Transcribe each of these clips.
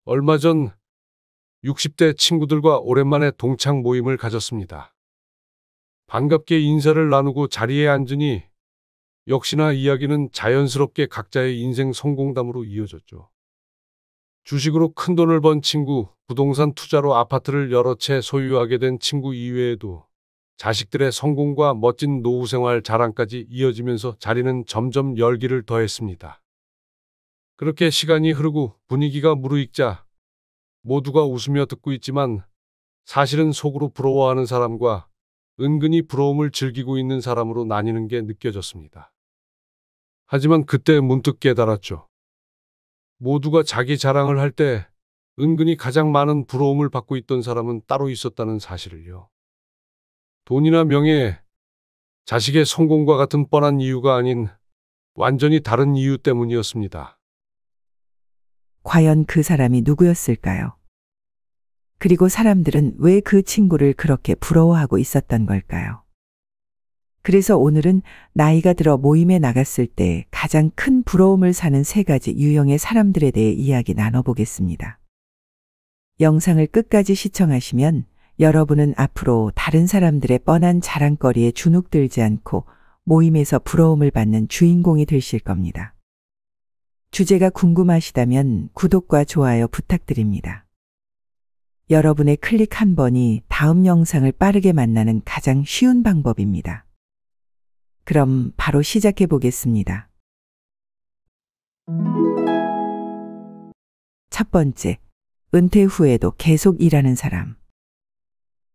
얼마 전 60대 친구들과 오랜만에 동창 모임을 가졌습니다. 반갑게 인사를 나누고 자리에 앉으니 역시나 이야기는 자연스럽게 각자의 인생 성공담으로 이어졌죠. 주식으로 큰돈을 번 친구, 부동산 투자로 아파트를 여러 채 소유하게 된 친구 이외에도 자식들의 성공과 멋진 노후 생활 자랑까지 이어지면서 자리는 점점 열기를 더했습니다. 그렇게 시간이 흐르고 분위기가 무르익자 모두가 웃으며 듣고 있지만 사실은 속으로 부러워하는 사람과 은근히 부러움을 즐기고 있는 사람으로 나뉘는 게 느껴졌습니다. 하지만 그때 문득 깨달았죠. 모두가 자기 자랑을 할 때 은근히 가장 많은 부러움을 받고 있던 사람은 따로 있었다는 사실을요. 돈이나 명예, 자식의 성공과 같은 뻔한 이유가 아닌 완전히 다른 이유 때문이었습니다. 과연 그 사람이 누구였을까요? 그리고 사람들은 왜 그 친구를 그렇게 부러워하고 있었던 걸까요? 그래서 오늘은 나이가 들어 모임에 나갔을 때 가장 큰 부러움을 사는 3가지 유형의 사람들에 대해 이야기 나눠보겠습니다. 영상을 끝까지 시청하시면 여러분은 앞으로 다른 사람들의 뻔한 자랑거리에 주눅들지 않고 모임에서 부러움을 받는 주인공이 되실 겁니다. 주제가 궁금하시다면 구독과 좋아요 부탁드립니다. 여러분의 클릭 한 번이 다음 영상을 빠르게 만나는 가장 쉬운 방법입니다. 그럼 바로 시작해 보겠습니다. 첫 번째, 은퇴 후에도 계속 일하는 사람.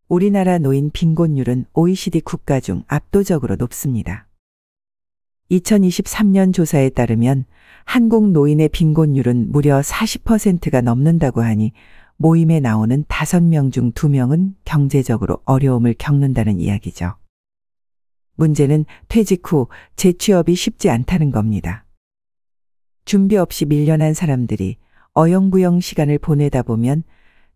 우리나라 노인 빈곤율은 OECD 국가 중 압도적으로 높습니다. 2023년 조사에 따르면 한국 노인의 빈곤율은 무려 40%가 넘는다고 하니 모임에 나오는 5명 중 2명은 경제적으로 어려움을 겪는다는 이야기죠. 문제는 퇴직 후 재취업이 쉽지 않다는 겁니다. 준비 없이 밀려난 사람들이 어영부영 시간을 보내다 보면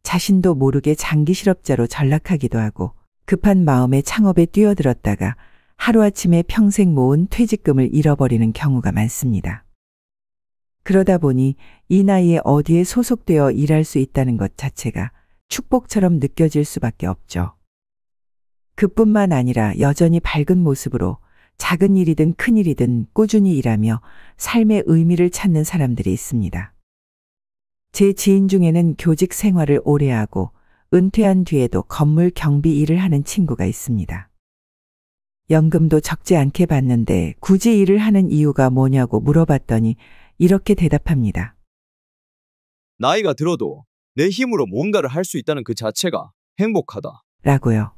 자신도 모르게 장기 실업자로 전락하기도 하고 급한 마음에 창업에 뛰어들었다가 하루아침에 평생 모은 퇴직금을 잃어버리는 경우가 많습니다. 그러다 보니 이 나이에 어디에 소속되어 일할 수 있다는 것 자체가 축복처럼 느껴질 수밖에 없죠. 그뿐만 아니라 여전히 밝은 모습으로 작은 일이든 큰 일이든 꾸준히 일하며 삶의 의미를 찾는 사람들이 있습니다. 제 지인 중에는 교직 생활을 오래 하고 은퇴한 뒤에도 건물 경비 일을 하는 친구가 있습니다. 연금도 적지 않게 받는데 굳이 일을 하는 이유가 뭐냐고 물어봤더니 이렇게 대답합니다. 나이가 들어도 내 힘으로 뭔가를 할 수 있다는 그 자체가 행복하다. 라고요.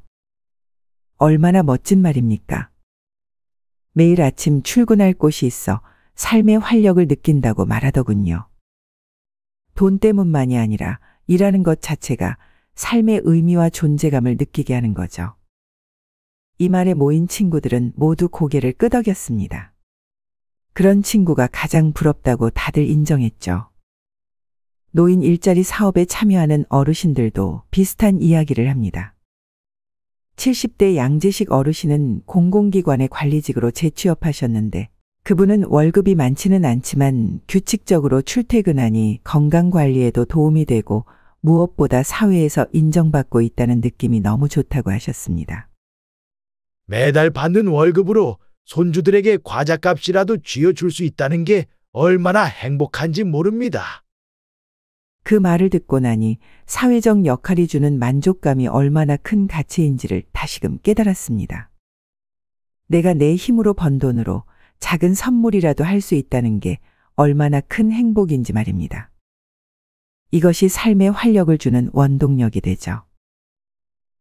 얼마나 멋진 말입니까? 매일 아침 출근할 곳이 있어 삶의 활력을 느낀다고 말하더군요. 돈 때문만이 아니라 일하는 것 자체가 삶의 의미와 존재감을 느끼게 하는 거죠. 이 말에 모인 친구들은 모두 고개를 끄덕였습니다. 그런 친구가 가장 부럽다고 다들 인정했죠. 노인 일자리 사업에 참여하는 어르신들도 비슷한 이야기를 합니다. 70대 양재식 어르신은 공공기관의 관리직으로 재취업하셨는데 그분은 월급이 많지는 않지만 규칙적으로 출퇴근하니 건강관리에도 도움이 되고 무엇보다 사회에서 인정받고 있다는 느낌이 너무 좋다고 하셨습니다. 매달 받는 월급으로 손주들에게 과자값이라도 쥐어줄 수 있다는 게 얼마나 행복한지 모릅니다. 그 말을 듣고 나니 사회적 역할이 주는 만족감이 얼마나 큰 가치인지를 다시금 깨달았습니다. 내가 내 힘으로 번 돈으로 작은 선물이라도 할 수 있다는 게 얼마나 큰 행복인지 말입니다. 이것이 삶에 활력을 주는 원동력이 되죠.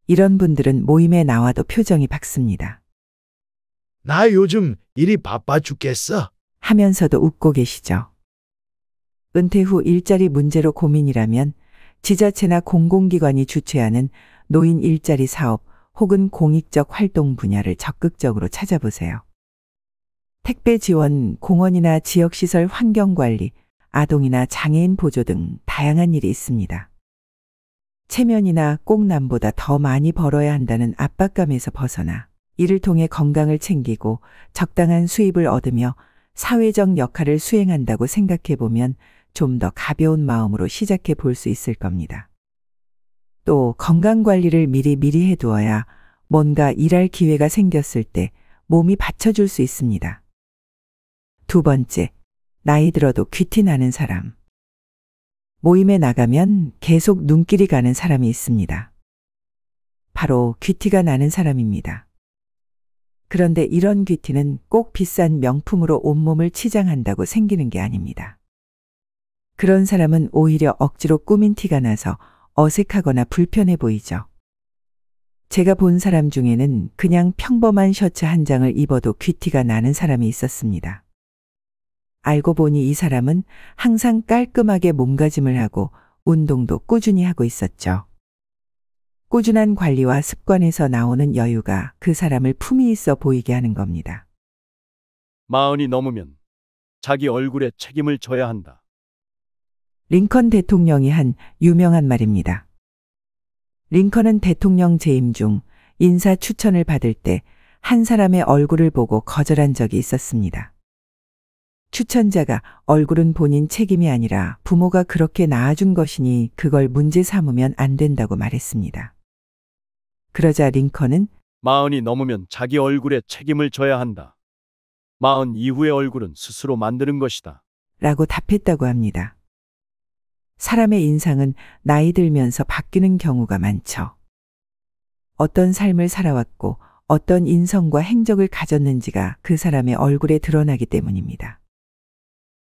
이런 분들은 모임에 나와도 표정이 밝습니다. 나 요즘 일이 바빠 죽겠어. 하면서도 웃고 계시죠. 은퇴 후 일자리 문제로 고민이라면 지자체나 공공기관이 주최하는 노인 일자리 사업 혹은 공익적 활동 분야를 적극적으로 찾아보세요. 택배 지원, 공원이나 지역시설 환경관리, 아동이나 장애인 보조 등 다양한 일이 있습니다. 체면이나 꼭 남보다 더 많이 벌어야 한다는 압박감에서 벗어나 이를 통해 건강을 챙기고 적당한 수입을 얻으며 사회적 역할을 수행한다고 생각해 보면 좀 더 가벼운 마음으로 시작해 볼 수 있을 겁니다. 또 건강 관리를 미리 해두어야 뭔가 일할 기회가 생겼을 때 몸이 받쳐줄 수 있습니다. 두 번째, 나이 들어도 귀티 나는 사람. 모임에 나가면 계속 눈길이 가는 사람이 있습니다. 바로 귀티가 나는 사람입니다. 그런데 이런 귀티는 꼭 비싼 명품으로 온몸을 치장한다고 생기는 게 아닙니다. 그런 사람은 오히려 억지로 꾸민 티가 나서 어색하거나 불편해 보이죠. 제가 본 사람 중에는 그냥 평범한 셔츠 한 장을 입어도 귀티가 나는 사람이 있었습니다. 알고 보니 이 사람은 항상 깔끔하게 몸가짐을 하고 운동도 꾸준히 하고 있었죠. 꾸준한 관리와 습관에서 나오는 여유가 그 사람을 품위 있어 보이게 하는 겁니다. 40이 넘으면 자기 얼굴에 책임을 져야 한다. 링컨 대통령이 한 유명한 말입니다. 링컨은 대통령 재임 중 인사 추천을 받을 때 한 사람의 얼굴을 보고 거절한 적이 있었습니다. 추천자가 얼굴은 본인 책임이 아니라 부모가 그렇게 낳아준 것이니 그걸 문제 삼으면 안 된다고 말했습니다. 그러자 링컨은 40이 넘으면 자기 얼굴에 책임을 져야 한다. 40 이후의 얼굴은 스스로 만드는 것이다. 라고 답했다고 합니다. 사람의 인상은 나이 들면서 바뀌는 경우가 많죠. 어떤 삶을 살아왔고 어떤 인성과 행적을 가졌는지가 그 사람의 얼굴에 드러나기 때문입니다.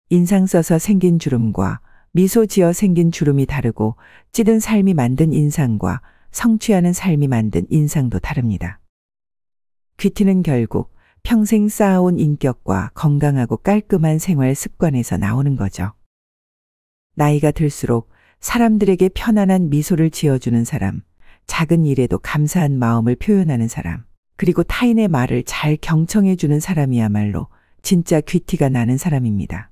인상 써서 생긴 주름과 미소 지어 생긴 주름이 다르고 찌든 삶이 만든 인상과 성취하는 삶이 만든 인상도 다릅니다. 귀티는 결국 평생 쌓아온 인격과 건강하고 깔끔한 생활 습관에서 나오는 거죠. 나이가 들수록 사람들에게 편안한 미소를 지어주는 사람, 작은 일에도 감사한 마음을 표현하는 사람, 그리고 타인의 말을 잘 경청해주는 사람이야말로 진짜 귀티가 나는 사람입니다.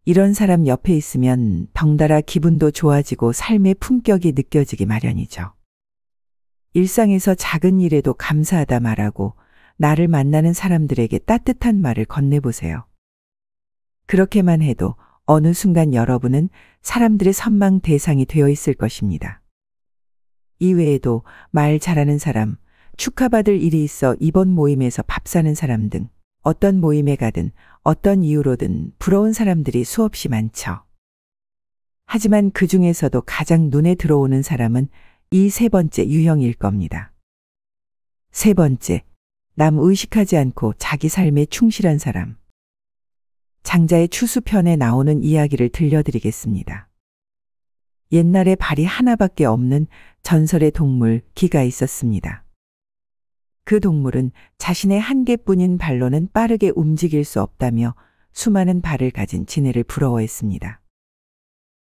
이런 사람 옆에 있으면 덩달아 기분도 좋아지고 삶의 품격이 느껴지기 마련이죠. 일상에서 작은 일에도 감사하다 말하고 나를 만나는 사람들에게 따뜻한 말을 건네보세요. 그렇게만 해도 어느 순간 여러분은 사람들의 선망 대상이 되어 있을 것입니다. 이외에도 말 잘하는 사람, 축하받을 일이 있어 이번 모임에서 밥 사는 사람 등 어떤 모임에 가든 어떤 이유로든 부러운 사람들이 수없이 많죠. 하지만 그 중에서도 가장 눈에 들어오는 사람은 이 세 번째 유형일 겁니다. 세 번째, 남 의식하지 않고 자기 삶에 충실한 사람. 장자의 추수편에 나오는 이야기를 들려드리겠습니다. 옛날에 발이 하나밖에 없는 전설의 동물 기가 있었습니다. 그 동물은 자신의 한 개뿐인 발로는 빠르게 움직일 수 없다며 수많은 발을 가진 지네를 부러워했습니다.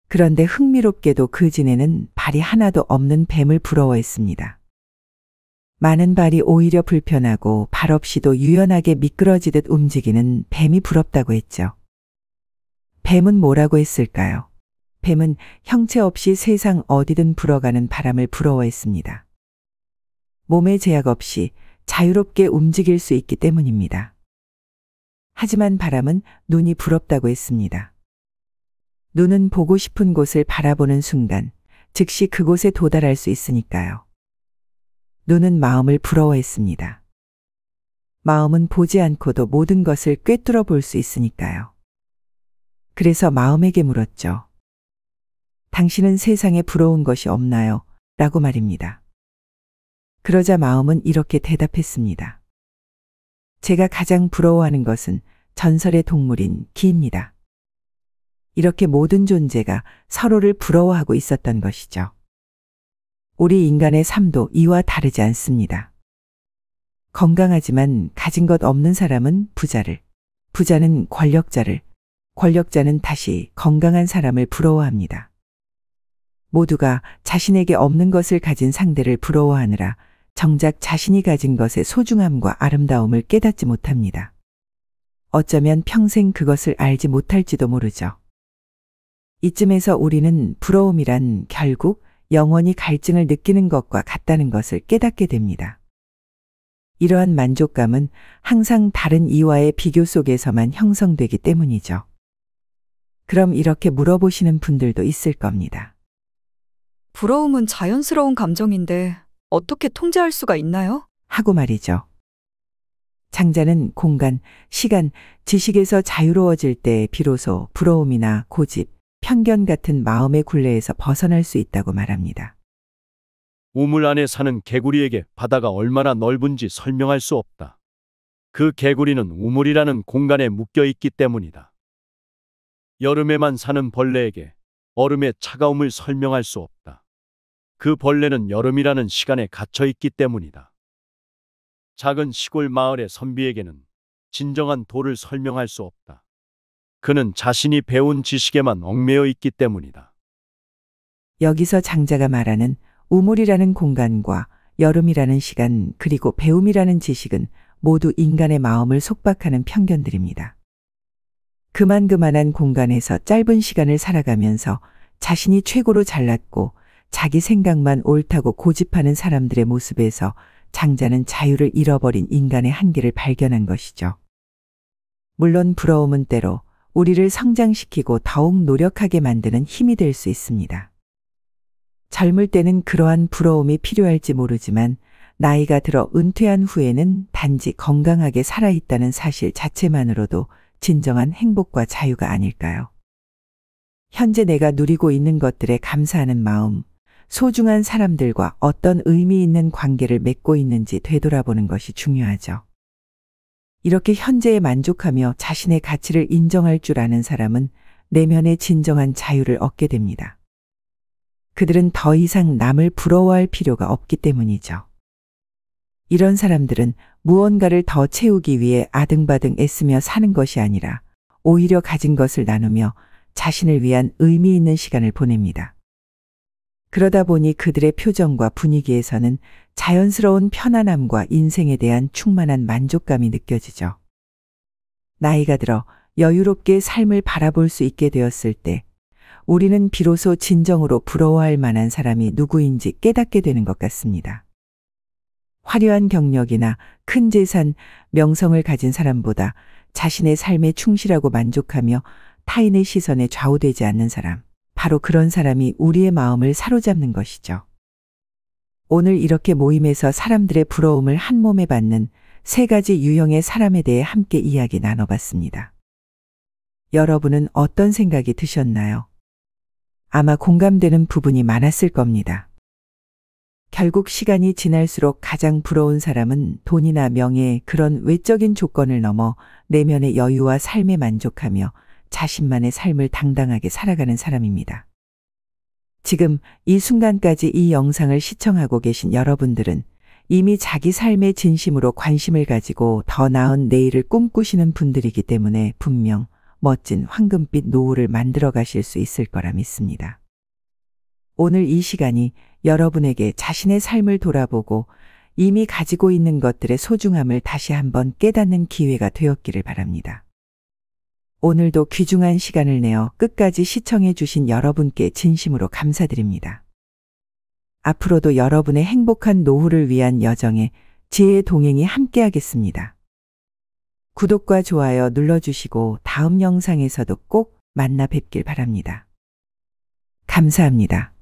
그런데 흥미롭게도 그 지네는 발이 하나도 없는 뱀을 부러워했습니다. 많은 발이 오히려 불편하고 발 없이도 유연하게 미끄러지듯 움직이는 뱀이 부럽다고 했죠. 뱀은 뭐라고 했을까요? 뱀은 형체 없이 세상 어디든 불어가는 바람을 부러워했습니다. 몸에 제약 없이 자유롭게 움직일 수 있기 때문입니다. 하지만 바람은 눈이 부럽다고 했습니다. 눈은 보고 싶은 곳을 바라보는 순간 즉시 그곳에 도달할 수 있으니까요. 눈은 마음을 부러워했습니다. 마음은 보지 않고도 모든 것을 꿰뚫어 볼 수 있으니까요. 그래서 마음에게 물었죠. 당신은 세상에 부러운 것이 없나요? 라고 말입니다. 그러자 마음은 이렇게 대답했습니다. 제가 가장 부러워하는 것은 전설의 동물인 기입니다. 이렇게 모든 존재가 서로를 부러워하고 있었던 것이죠. 우리 인간의 삶도 이와 다르지 않습니다. 건강하지만 가진 것 없는 사람은 부자를, 부자는 권력자를, 권력자는 다시 건강한 사람을 부러워합니다. 모두가 자신에게 없는 것을 가진 상대를 부러워하느라 정작 자신이 가진 것의 소중함과 아름다움을 깨닫지 못합니다. 어쩌면 평생 그것을 알지 못할지도 모르죠. 이쯤에서 우리는 부러움이란 결국 영원히 갈증을 느끼는 것과 같다는 것을 깨닫게 됩니다. 이러한 만족감은 항상 다른 이와의 비교 속에서만 형성되기 때문이죠. 그럼 이렇게 물어보시는 분들도 있을 겁니다. 부러움은 자연스러운 감정인데 어떻게 통제할 수가 있나요? 하고 말이죠. 장자는 공간, 시간, 지식에서 자유로워질 때 비로소 부러움이나 고집, 편견 같은 마음의 굴레에서 벗어날 수 있다고 말합니다. 우물 안에 사는 개구리에게 바다가 얼마나 넓은지 설명할 수 없다. 그 개구리는 우물이라는 공간에 묶여 있기 때문이다. 여름에만 사는 벌레에게 얼음의 차가움을 설명할 수 없다. 그 벌레는 여름이라는 시간에 갇혀 있기 때문이다. 작은 시골 마을의 선비에게는 진정한 도를 설명할 수 없다. 그는 자신이 배운 지식에만 얽매여 있기 때문이다. 여기서 장자가 말하는 우물이라는 공간과 여름이라는 시간 그리고 배움이라는 지식은 모두 인간의 마음을 속박하는 편견들입니다. 그만한 공간에서 짧은 시간을 살아가면서 자신이 최고로 잘났고 자기 생각만 옳다고 고집하는 사람들의 모습에서 장자는 자유를 잃어버린 인간의 한계를 발견한 것이죠. 물론 부러움은 때로 우리를 성장시키고 더욱 노력하게 만드는 힘이 될 수 있습니다. 젊을 때는 그러한 부러움이 필요할지 모르지만 나이가 들어 은퇴한 후에는 단지 건강하게 살아있다는 사실 자체만으로도 진정한 행복과 자유가 아닐까요? 현재 내가 누리고 있는 것들에 감사하는 마음, 소중한 사람들과 어떤 의미 있는 관계를 맺고 있는지 되돌아보는 것이 중요하죠. 이렇게 현재에 만족하며 자신의 가치를 인정할 줄 아는 사람은 내면의 진정한 자유를 얻게 됩니다. 그들은 더 이상 남을 부러워할 필요가 없기 때문이죠. 이런 사람들은 무언가를 더 채우기 위해 아등바등 애쓰며 사는 것이 아니라 오히려 가진 것을 나누며 자신을 위한 의미 있는 시간을 보냅니다. 그러다 보니 그들의 표정과 분위기에서는 자연스러운 편안함과 인생에 대한 충만한 만족감이 느껴지죠. 나이가 들어 여유롭게 삶을 바라볼 수 있게 되었을 때 우리는 비로소 진정으로 부러워할 만한 사람이 누구인지 깨닫게 되는 것 같습니다. 화려한 경력이나 큰 재산, 명성을 가진 사람보다 자신의 삶에 충실하고 만족하며 타인의 시선에 좌우되지 않는 사람, 바로 그런 사람이 우리의 마음을 사로잡는 것이죠. 오늘 이렇게 모임에서 사람들의 부러움을 한 몸에 받는 3가지 유형의 사람에 대해 함께 이야기 나눠봤습니다. 여러분은 어떤 생각이 드셨나요? 아마 공감되는 부분이 많았을 겁니다. 결국 시간이 지날수록 가장 부러운 사람은 돈이나 명예, 그런 외적인 조건을 넘어 내면의 여유와 삶에 만족하며 자신만의 삶을 당당하게 살아가는 사람입니다. 지금 이 순간까지 이 영상을 시청하고 계신 여러분들은 이미 자기 삶에 진심으로 관심을 가지고 더 나은 내일을 꿈꾸시는 분들이기 때문에 분명 멋진 황금빛 노후를 만들어 가실 수 있을 거라 믿습니다. 오늘 이 시간이 여러분에게 자신의 삶을 돌아보고 이미 가지고 있는 것들의 소중함을 다시 한번 깨닫는 기회가 되었기를 바랍니다. 오늘도 귀중한 시간을 내어 끝까지 시청해 주신 여러분께 진심으로 감사드립니다. 앞으로도 여러분의 행복한 노후를 위한 여정에 지혜의 동행이 함께하겠습니다. 구독과 좋아요 눌러주시고 다음 영상에서도 꼭 만나 뵙길 바랍니다. 감사합니다.